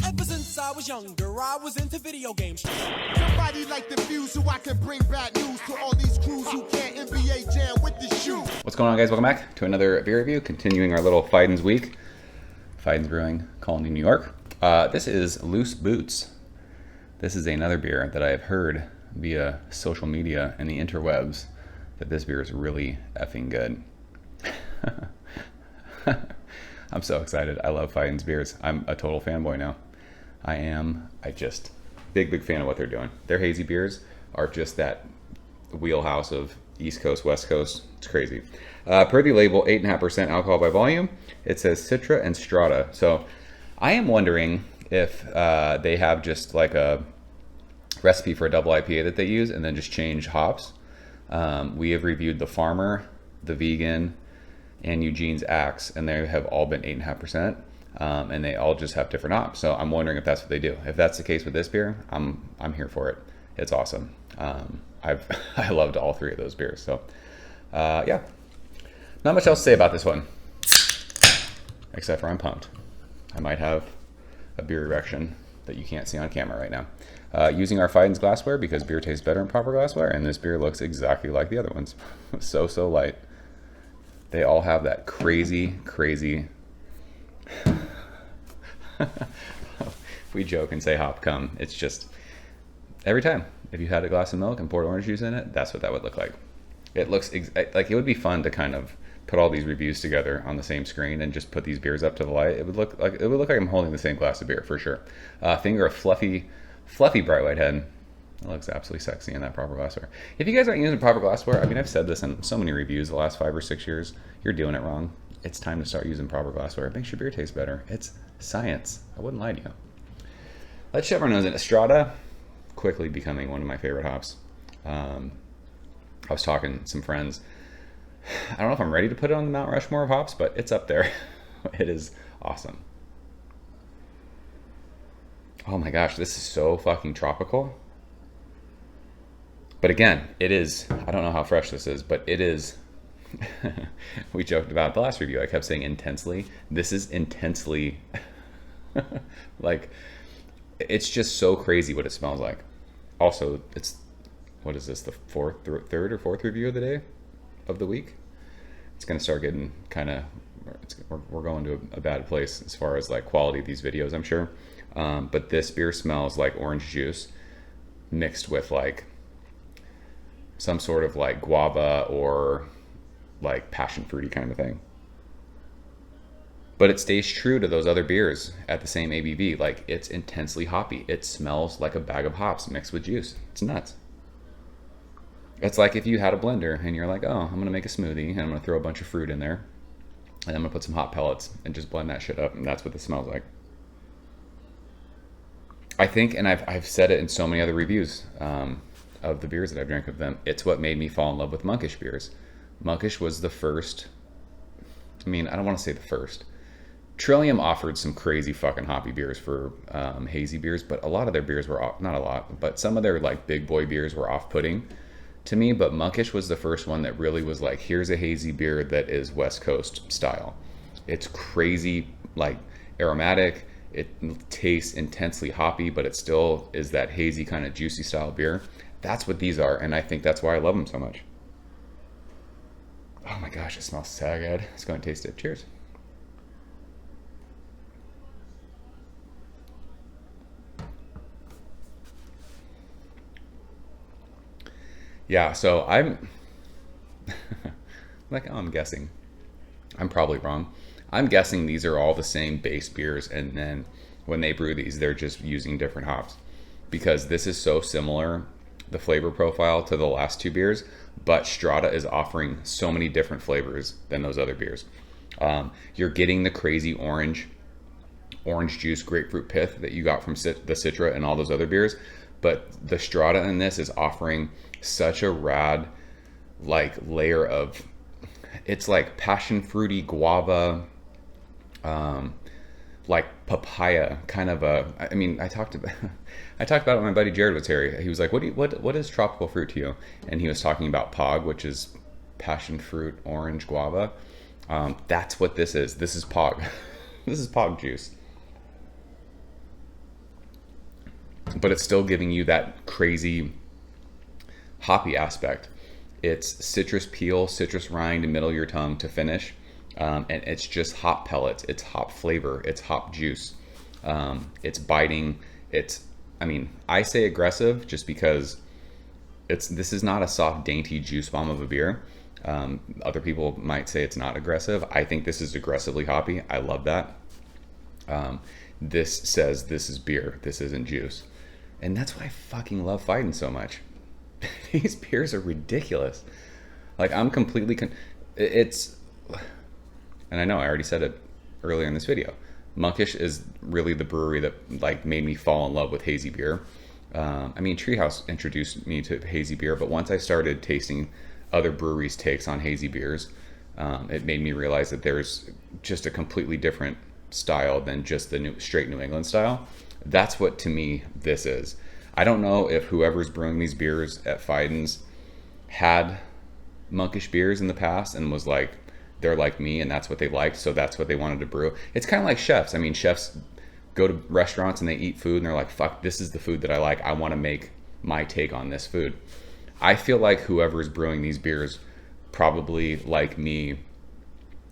Ever since I was younger, I was into video games. Somebody like the Fuse so I can bring bad news to all these crews who can't NBA jam with the shoe. What's going on, guys? Welcome back to another beer review, continuing our little Fidens week. Fidens Brewing, Colony, New York. This is Loose Boots. This is another beer that I have heard via social media and the interwebs that this beer is really effing good. I'm so excited. I love Fidens beers. I'm a total fanboy now. I just big fan of what they're doing. Their hazy beers are just that wheelhouse of East Coast, West Coast. It's crazy. Per the label, 8.5% alcohol by volume. It says Citra and Strata. So I am wondering if they have just like a recipe for a double IPA that they use and then just change hops. We have reviewed the Farmer, the Vegan, and Eugene's Axe, and they have all been 8.5%, and they all just have different hops. So I'm wondering if that's what they do. If that's the case with this beer, I'm here for it. It's awesome. I loved all three of those beers. So yeah, not much else to say about this one, except for I'm pumped. I might have a beer erection that you can't see on camera right now. Using our Fidens glassware because beer tastes better in proper glassware, and this beer looks exactly like the other ones. so light. They all have that crazy we joke and say hop cum. It's just every time if you had a glass of milk and poured orange juice in it, that's what that would look like. It looks like it would be fun to kind of put all these reviews together on the same screen and just put these beers up to the light. It would look like I'm holding the same glass of beer for sure. Finger a fluffy bright white head. It looks absolutely sexy in that proper glassware. If you guys aren't using proper glassware, I mean, I've said this in so many reviews the last 5 or 6 years, you're doing it wrong. It's time to start using proper glassware. It makes your beer taste better. It's science. I wouldn't lie to you. Let's shove our nose in. Strata, quickly becoming one of my favorite hops. I was talking to some friends. I don't know if I'm ready to put it on the Mount Rushmore of hops, but it's up there. It is awesome. Oh my gosh, this is so fucking tropical. But again, it is, I don't know how fresh this is, but it is, we joked about the last review. I kept saying intensely. This is intensely, like, it's just so crazy what it smells like. Also, it's, what is this, the third or fourth review of the day, of the week? It's going to start getting kind of, we're going to a bad place as far as like quality of these videos, I'm sure. But this beer smells like orange juice mixed with like some sort of like guava or like passion fruity kind of thing. But it stays true to those other beers at the same ABV. Like, it's intensely hoppy. It smells like a bag of hops mixed with juice. It's nuts. It's like if you had a blender and you're like, oh, I'm gonna make a smoothie and I'm gonna throw a bunch of fruit in there and I'm gonna put some hot pellets and just blend that shit up, and that's what this smells like. I think, and I've said it in so many other reviews of the beers that I've drank of them, it's what made me fall in love with monkish beers. Monkish was the first, I mean, I don't want to say the first. Trillium offered some crazy fucking hoppy beers for hazy beers, but a lot of their beers were off, not a lot, but some of their like big boy beers were off-putting to me. But Monkish was the first one that really was like, here's a hazy beer that is West Coast style. It's crazy, like aromatic. It tastes intensely hoppy, but it still is that hazy kind of juicy style beer. That's what these are, and I think that's why I love them so much. Oh my gosh, it smells so good. Let's go and taste it. Cheers. Yeah, so I'm like, I'm guessing. I'm probably wrong. I'm guessing these are all the same base beers, and then when they brew these, they're just using different hops, because this is so similar, the flavor profile, to the last two beers, but Strata is offering so many different flavors than those other beers. You're getting the crazy orange juice, grapefruit pith that you got from the Citra and all those other beers, but the Strata in this is offering such a rad like layer of, it's like passion fruity guava, like papaya kind of a, I mean, I talked about it when my buddy Jared was here. He was like, what is tropical fruit to you? And he was talking about pog, which is passion fruit, orange, guava. That's what this is. This is pog. This is pog juice. but it's still giving you that crazy hoppy aspect. It's citrus peel, citrus rind in the middle of your tongue to finish. And it's just hop pellets. It's hop flavor. It's hop juice. It's biting. I say aggressive just because this is not a soft, dainty juice bomb of a beer. Other people might say it's not aggressive. I think this is aggressively hoppy. I love that. This says this is beer. This isn't juice. And that's why I fucking love Fidens so much. These beers are ridiculous. Like, I'm completely... And I know I already said it earlier in this video. Monkish is really the brewery that like made me fall in love with hazy beer. Treehouse introduced me to hazy beer, but once I started tasting other breweries' takes on hazy beers, it made me realize that there's just a completely different style than just the straight New England style. That's what, to me, this is. I don't know if whoever's brewing these beers at Fidens had monkish beers in the past and was like, they're like me and that's what they liked, so that's what they wanted to brew. It's kind of like chefs. Chefs go to restaurants and they eat food and they're like, fuck, this is the food that I like. I want to make my take on this food. I feel like whoever's brewing these beers probably, like me,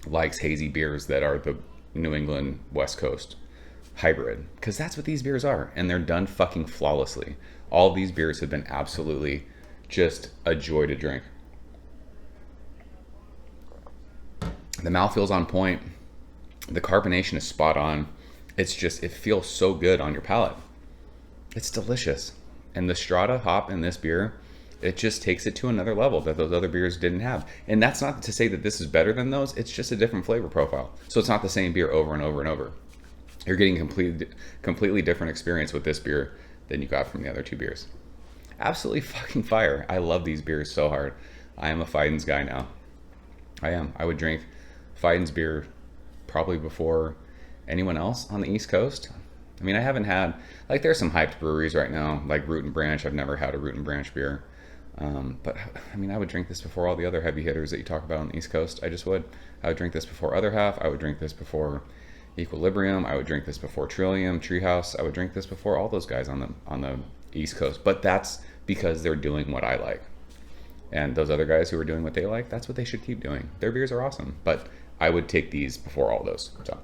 likes hazy beers that are the New England West Coast hybrid, because that's what these beers are, and they're done fucking flawlessly. All these beers have been absolutely just a joy to drink. The mouthfeel's on point. The carbonation is spot on. It feels so good on your palate. It's delicious. And the Strata hop in this beer, it just takes it to another level that those other beers didn't have. And that's not to say that this is better than those. It's just a different flavor profile. So it's not the same beer over and over and over. You're getting a completely different experience with this beer than you got from the other two beers. Absolutely fucking fire. I love these beers so hard. I am a Fidens guy now. I am. I would drink Fidens beer probably before anyone else on the East Coast. I haven't had, like, there's some hyped breweries right now, like Root and Branch. I've never had a Root and Branch beer. But I would drink this before all the other heavy hitters that you talk about on the East Coast. I just would. I would drink this before Other Half. I would drink this before Equilibrium. I would drink this before Trillium, Treehouse. I would drink this before all those guys on the East Coast. But that's because they're doing what I like. And those other guys who are doing what they like, that's what they should keep doing. Their beers are awesome. But I would take these before all those. So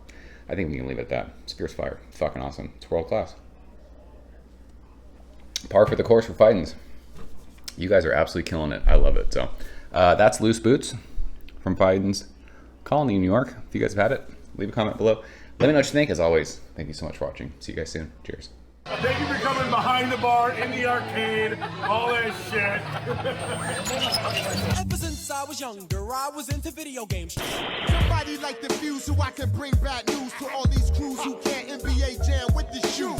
I think we can leave it at that. This beer's fire. It's fucking awesome. It's world class. Par for the course for Fidens. You guys are absolutely killing it. I love it. So that's Loose Boots from Fidens Colony, New York. If you guys have had it, leave a comment below. Let me know what you think. As always, thank you so much for watching. See you guys soon. Cheers. Thank you for coming behind the bar, in the arcade, all that shit. Ever since I was younger, I was into video games. Somebody like the fuse so I can bring bad news to all these crews who can't NBA jam with the shoe.